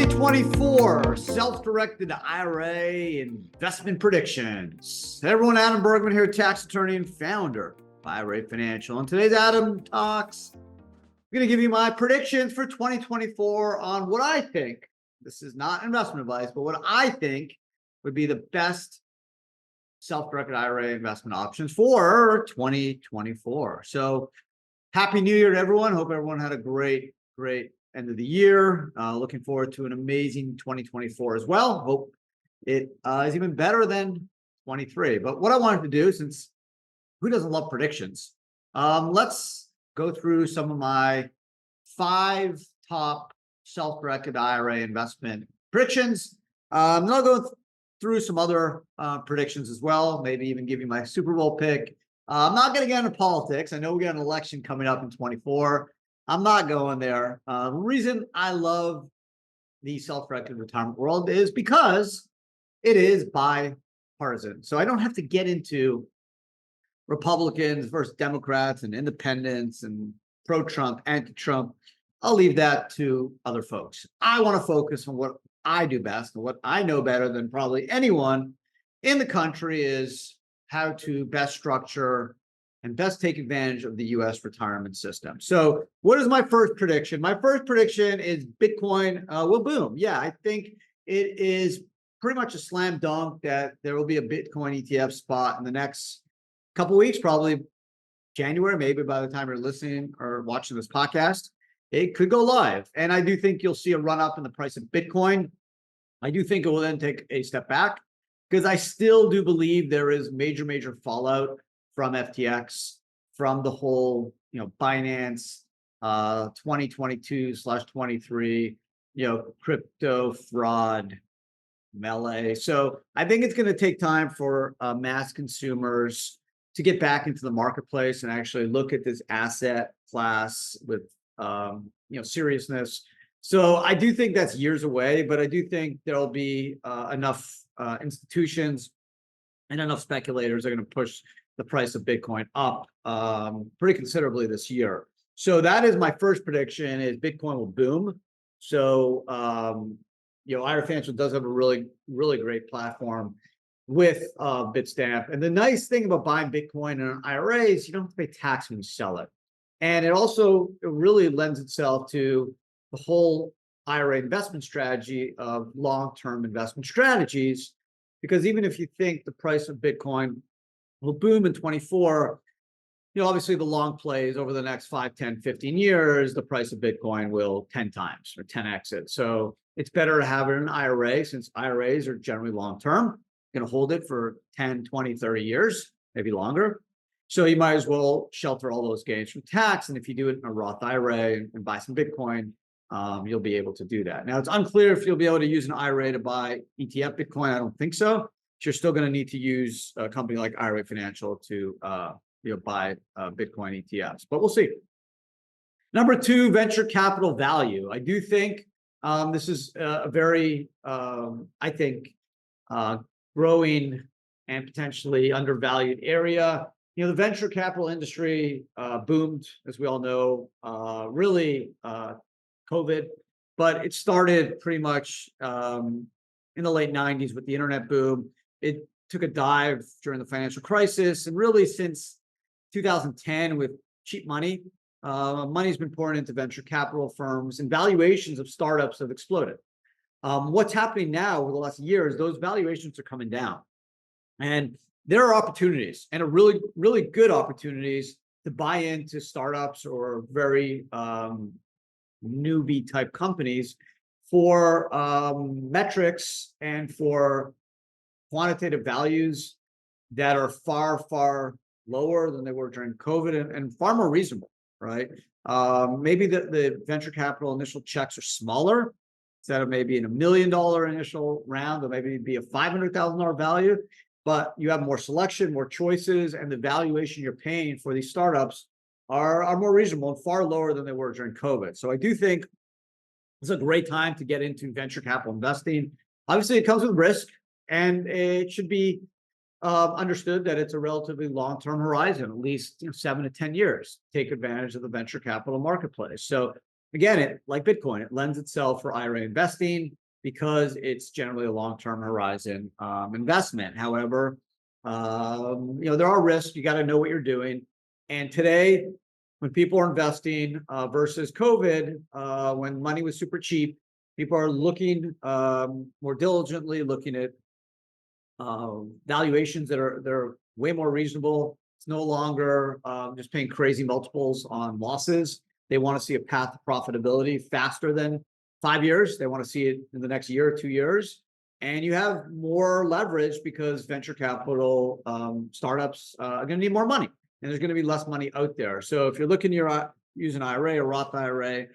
2024 Self-Directed IRA Investment Predictions. Hey everyone, Adam Bergman here, tax attorney and founder of IRA Financial. And today's Adam Talks, I'm going to give you my predictions for 2024 on what I think, this is not investment advice, but what I think would be the best self-directed IRA investment options for 2024. So happy New Year to everyone. Hope everyone had a great end of the year. Looking forward to an amazing 2024 as well. Hope it is even better than 23. But what I wanted to do, since who doesn't love predictions, let's go through some of my 5 top self-directed IRA investment predictions. And I'll go through some other predictions as well, maybe even give you my Super Bowl pick. I'm not going to get into politics. I know we got an election coming up in 24. I'm not going there. The reason I love the self-directed retirement world is because it is bipartisan. So I don't have to get into Republicans versus Democrats and independents and pro-Trump, anti-Trump. I'll leave that to other folks. I want to focus on what I do best, and what I know better than probably anyone in the country is how to best structure and best take advantage of the U.S. retirement system. So what is my first prediction? My first prediction is Bitcoin will boom. Yeah, I think it is pretty much a slam dunk that there will be a Bitcoin ETF spot in the next couple of weeks, probably January, maybe by the time you're listening or watching this podcast, it could go live. And I do think you'll see a run up in the price of Bitcoin. I do think it will then take a step back because I still do believe there is major fallout from FTX, from the whole, Binance 2022/23, crypto fraud melee. So I think it's going to take time for mass consumers to get back into the marketplace and actually look at this asset class with, seriousness. So I do think that's years away, but I do think there'll be enough institutions and enough speculators are going to push the price of Bitcoin up pretty considerably this year. So that is my first prediction: is Bitcoin will boom. So IRA Financial does have a really great platform with Bitstamp. And the nice thing about buying Bitcoin in an IRA is you don't have to pay tax when you sell it. And it really lends itself to the whole IRA investment strategy of long-term investment strategies, because even if you think the price of Bitcoin will boom in 24, obviously the long plays over the next 5, 10, 15 years, the price of Bitcoin will 10 times or 10x it. So it's better to have it in an IRA, since IRAs are generally long-term, going to hold it for 10, 20, 30 years, maybe longer. So you might as well shelter all those gains from tax. And if you do it in a Roth IRA and buy some Bitcoin, you'll be able to do that. Now, it's unclear if you'll be able to use an IRA to buy ETF Bitcoin. I don't think so. You're still going to need to use a company like IRA Financial to buy Bitcoin ETFs, but we'll see. Number 2, venture capital value. I do think this is a very, growing and potentially undervalued area. The venture capital industry boomed, as we all know, really COVID, but it started pretty much in the late 90s with the internet boom. It took a dive during the financial crisis, and really since 2010 with cheap money, money's been pouring into venture capital firms, and valuations of startups have exploded. What's happening now over the last year is those valuations are coming down, and there are opportunities, and really good opportunities to buy into startups or very newbie type companies for metrics and for quantitative values that are far lower than they were during COVID, and far more reasonable, right? Maybe the venture capital initial checks are smaller, instead of maybe in $1 million initial round, or maybe it'd be a $500,000 value, but you have more selection, more choices, and the valuation you're paying for these startups are more reasonable and far lower than they were during COVID. So I do think it's a great time to get into venture capital investing. Obviously, it comes with risk, and it should be understood that it's a relatively long-term horizon, at least 7 to 10 years, take advantage of the venture capital marketplace. So again, it like Bitcoin, it lends itself for IRA investing because it's generally a long-term horizon investment. However, there are risks. You got to know what you're doing. And today, when people are investing versus COVID, when money was super cheap, people are looking more diligently, looking at valuations that are way more reasonable. It's no longer just paying crazy multiples on losses. They want to see a path to profitability faster than 5 years. They want to see it in the next year or 2 years. And you have more leverage because venture capital startups are going to need more money, and there's going to be less money out there. So if you're looking to use an IRA or Roth IRA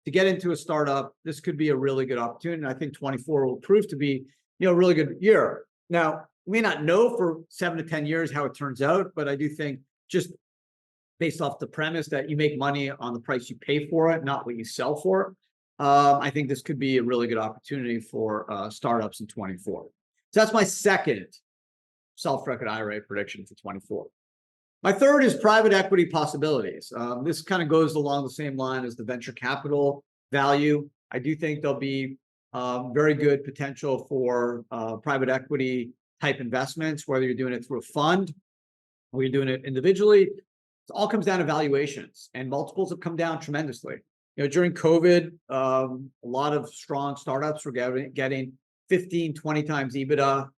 to get into a startup, this could be a really good opportunity. And I think 24 will prove to be a really good year. Now, we may not know for 7 to 10 years how it turns out, but I do think just based off the premise that you make money on the price you pay for it, not what you sell for it, I think this could be a really good opportunity for startups in 24. So that's my second self-directed IRA prediction for 24. My third is private equity possibilities. This kind of goes along the same line as the venture capital value. I do think there'll be very good potential for private equity type investments, whether you're doing it through a fund or you're doing it individually. It all comes down to valuations, and multiples have come down tremendously. During COVID, a lot of strong startups were getting 15, 20 times EBITDA.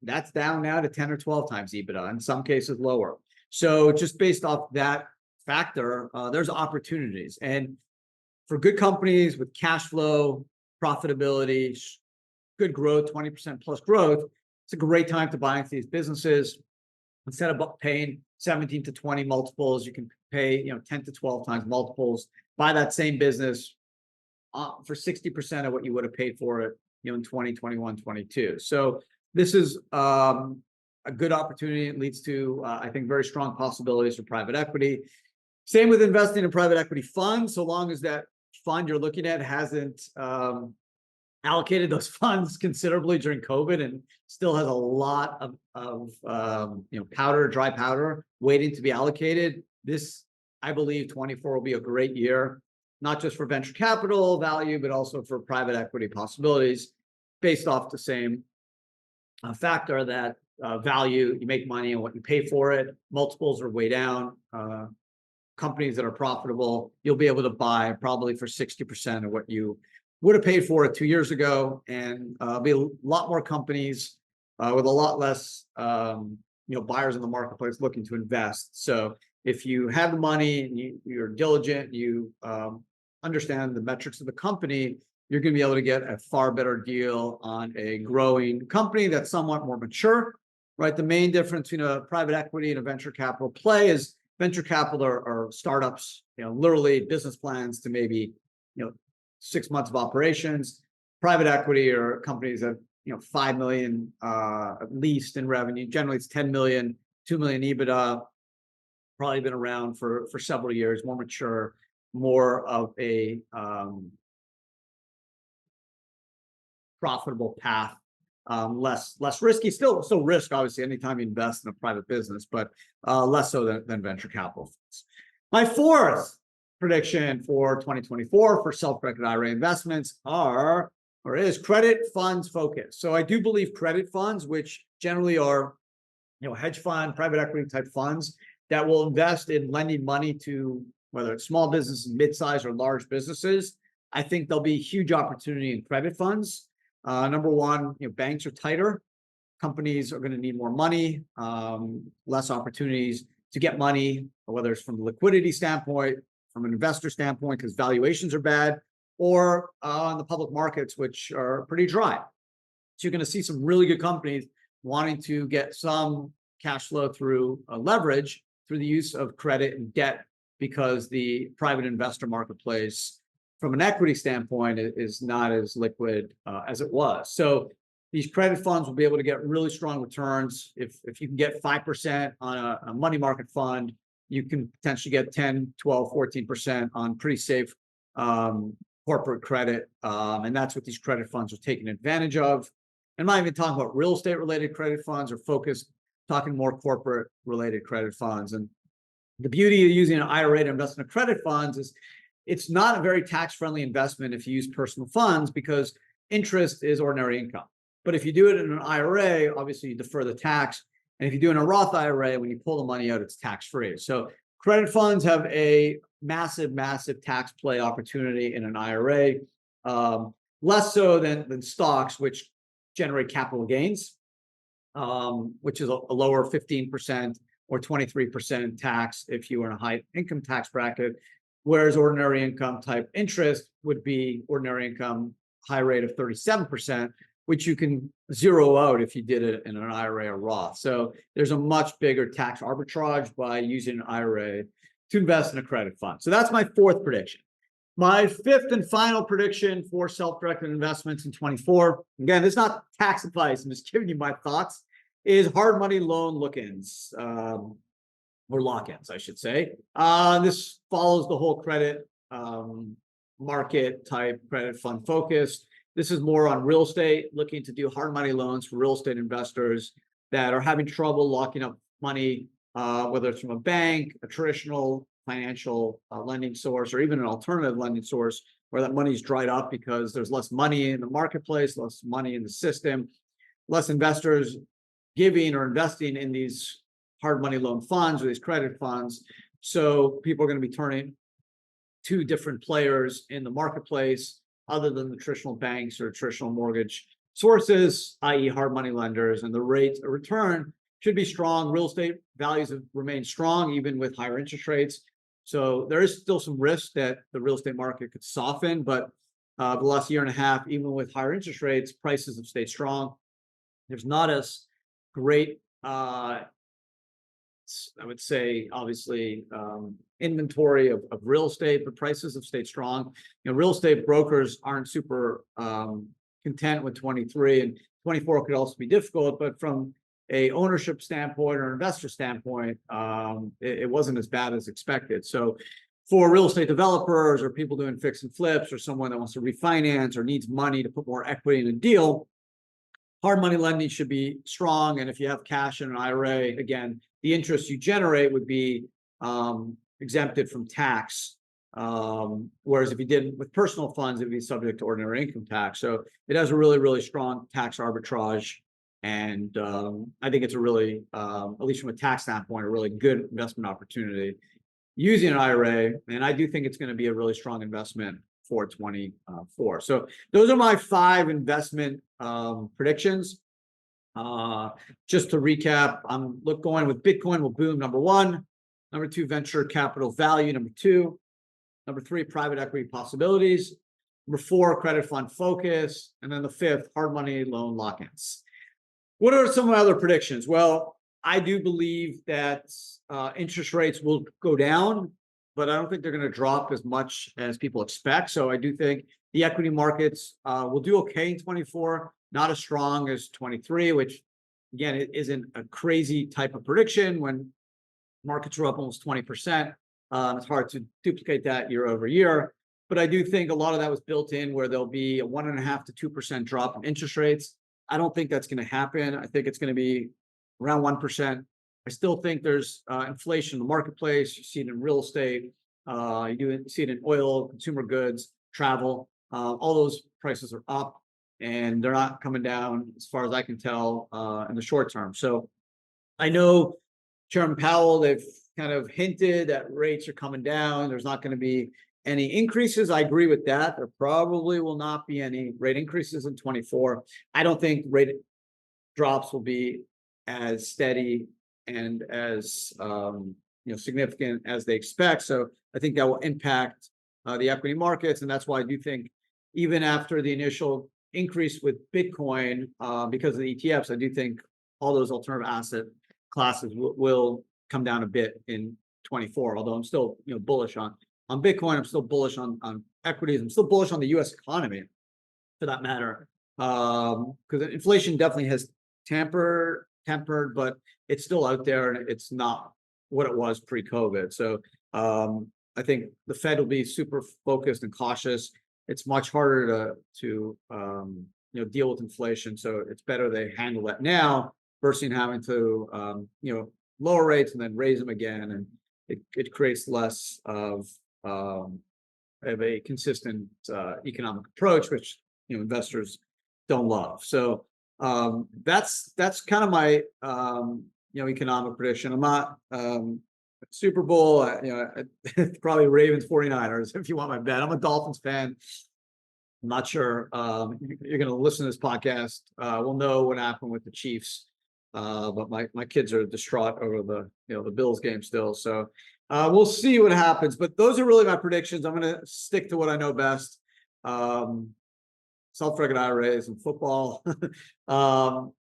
That's down now to 10 or 12 times EBITDA, in some cases lower. So just based off that factor, there's opportunities. And for good companies with cash flow, profitability, good growth, 20% plus growth, it's a great time to buy into these businesses. Instead of paying 17 to 20 multiples, you can pay 10 to 12 times multiples, buy that same business for 60% of what you would have paid for it in 2021, 22. So this is a good opportunity. It leads to, I think, very strong possibilities for private equity. Same with investing in private equity funds, so long as that fund you're looking at hasn't allocated those funds considerably during COVID and still has a lot of dry powder waiting to be allocated. This, I believe, 24 will be a great year, not just for venture capital value, but also for private equity possibilities, based off the same factor that value, you make money on what you pay for it. Multiples are way down. Companies that are profitable, you'll be able to buy probably for 60% of what you would have paid for it 2 years ago, and be a lot more companies with a lot less buyers in the marketplace looking to invest. So if you have the money and you're diligent, you understand the metrics of the company, you're going to be able to get a far better deal on a growing company that's somewhat more mature, right? The main difference between a private equity and a venture capital play is venture capital are startups, literally business plans to maybe 6 months of operations. Private equity are companies that 5 million at least in revenue. Generally, it's 10 million, 2 million EBITDA. Probably been around for several years, more mature, more of a profitable path, less risky. Still risk, obviously, anytime you invest in a private business, but less so than venture capital funds. My fourth prediction for 2024 for self-directed IRA investments is credit funds focus. So I do believe credit funds, which generally are hedge fund, private equity type funds that will invest in lending money to whether it's small businesses, mid-sized or large businesses, I think there'll be huge opportunity in credit funds. Number one, banks are tighter. Companies are going to need more money, less opportunities to get money, whether it's from a liquidity standpoint, from an investor standpoint, because valuations are bad, or on the public markets, which are pretty dry. So you're going to see some really good companies wanting to get some cash flow through leverage through the use of credit and debt, because the private investor marketplace, from an equity standpoint, is not as liquid as it was. So these credit funds will be able to get really strong returns. If you can get 5% on a money market fund, you can potentially get 10, 12, 14% on pretty safe corporate credit. And that's what these credit funds are taking advantage of. I'm not even talking about real estate related credit funds or talking more corporate related credit funds. And the beauty of using an IRA to invest in credit funds is it's not a very tax-friendly investment if you use personal funds because interest is ordinary income. But if you do it in an IRA, obviously you defer the tax. And if you do it in a Roth IRA, when you pull the money out, it's tax-free. So credit funds have a massive, massive tax play opportunity in an IRA, less so than stocks, which generate capital gains, which is a lower 15% or 23% tax if you were in a high income tax bracket, whereas ordinary income type interest would be ordinary income high rate of 37%, which you can zero out if you did it in an IRA or Roth. So there's a much bigger tax arbitrage by using an IRA to invest in a credit fund. So that's my fourth prediction. My fifth and final prediction for self-directed investments in 24, again, this is not tax advice, I'm just giving you my thoughts, is hard money loan look-ins, or lock-ins, I should say. This follows the whole credit market type credit fund focus. This is more on real estate, looking to do hard money loans for real estate investors that are having trouble locking up money, whether it's from a bank, a traditional financial lending source, or even an alternative lending source where that money's dried up because there's less money in the marketplace, less money in the system, less investors giving or investing in these hard money loan funds or these credit funds. So people are going to be turning to different players in the marketplace other than the traditional banks or traditional mortgage sources, i.e. hard money lenders, and the rate of return should be strong. Real estate values have remained strong even with higher interest rates. So there is still some risk that the real estate market could soften, but the last year and a half, even with higher interest rates, prices have stayed strong. There's not as great, I would say, obviously, inventory of real estate, but prices have stayed strong. Real estate brokers aren't super content with 23, and 24 could also be difficult, but from a ownership standpoint or investor standpoint, it wasn't as bad as expected. So for real estate developers or people doing fix and flips or someone that wants to refinance or needs money to put more equity in a deal, hard money lending should be strong. And if you have cash in an IRA, again, the interest you generate would be exempted from tax. Whereas if you did with personal funds, it would be subject to ordinary income tax. So it has a really, really strong tax arbitrage. And I think it's a really, at least from a tax standpoint, a really good investment opportunity using an IRA. And I do think it's going to be a really strong investment for 24. So those are my 5 investment predictions. Just to recap, I'm going with Bitcoin will boom, number 1. Number 2, venture capital value, number 2. Number 3, private equity possibilities. Number 4, credit fund focus. And then the 5th, hard money loan lock-ins. What are some of my other predictions? Well, I do believe that interest rates will go down, but I don't think they're going to drop as much as people expect. So I do think the equity markets will do okay in 24, not as strong as 23, which again, it isn't a crazy type of prediction when markets are up almost 20%. It's hard to duplicate that year over year. But I do think a lot of that was built in where there'll be a 1.5% to 2% drop in interest rates. I don't think that's going to happen. I think it's going to be around 1%. I still think there's inflation in the marketplace. You see it in real estate. You see it in oil, consumer goods, travel. All those prices are up and they're not coming down as far as I can tell in the short term. So I know Chairman Powell, they've kind of hinted that rates are coming down. There's not going to be any increases. I agree with that. There probably will not be any rate increases in 24. I don't think rate drops will be as steady and as significant as they expect. So I think that will impact the equity markets, and that's why I do think even after the initial increase with Bitcoin, because of the ETFs, I do think all those alternative asset classes will come down a bit in 24. Although I'm still bullish on Bitcoin, I'm still bullish on equities. I'm still bullish on the U.S. economy, for that matter, because inflation definitely has tempered, but it's still out there and it's not what it was pre-COVID. So I think the Fed will be super focused and cautious. It's much harder to deal with inflation. So it's better they handle that now versus having to lower rates and then raise them again, and it creates less of have a consistent economic approach, which investors don't love. So that's kind of my economic prediction. I'm not Super Bowl, probably Ravens 49ers if you want my bet. I'm a Dolphins fan. I'm not sure you're going to listen to this podcast. We'll know what happened with the Chiefs. But my kids are distraught over the Bills game still. So we'll see what happens. But those are really my predictions. I'm going to stick to what I know best. Self-Directed IRAs and football.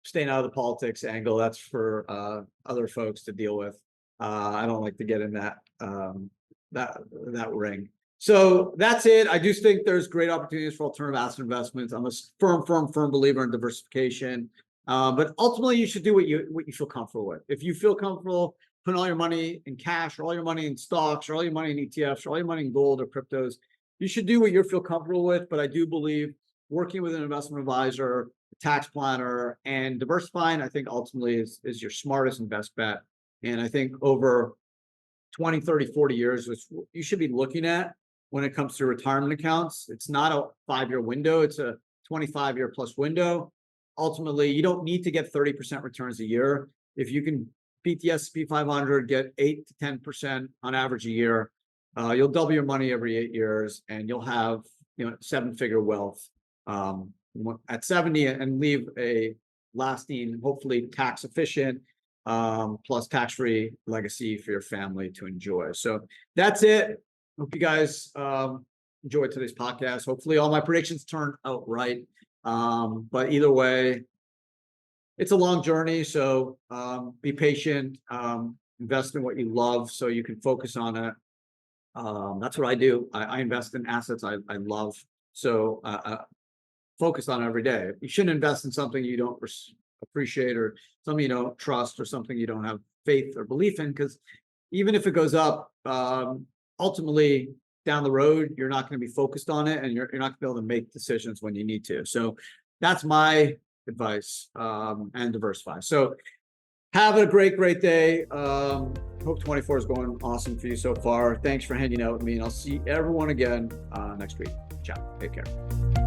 Staying out of the politics angle, that's for other folks to deal with. I don't like to get in that ring. So that's it. I do think there's great opportunities for alternative asset investments. I'm a firm believer in diversification. But ultimately, you should do what you feel comfortable with. If you feel comfortable putting all your money in cash, or all your money in stocks, or all your money in ETFs, or all your money in gold or cryptos, you should do what you feel comfortable with. But I do believe working with an investment advisor, a tax planner, and diversifying, I think ultimately is your smartest and best bet. And I think over 20, 30, 40 years, which you should be looking at when it comes to retirement accounts, it's not a 5-year window, it's a 25-year plus window. Ultimately, you don't need to get 30% returns a year. If you can beat the S&P 500, get 8 to 10% on average a year, you'll double your money every 8 years, and you'll have 7-figure wealth at 70, and leave a lasting, hopefully tax efficient, plus tax-free legacy for your family to enjoy. So that's it. Hope you guys enjoyed today's podcast. Hopefully all my predictions turned out right. But either way, it's a long journey. So be patient, invest in what you love so you can focus on it. That's what I do. I invest in assets I love. So focus on it every day. You shouldn't invest in something you don't appreciate, or something you don't trust, or something you don't have faith or belief in, because even if it goes up, ultimately down the road, you're not going to be focused on it, and you're not going to be able to make decisions when you need to. So that's my advice, and diversify. So have a great day. Hope 24 is going awesome for you so far. Thanks for hanging out with me, and I'll see everyone again next week. Ciao. Take care.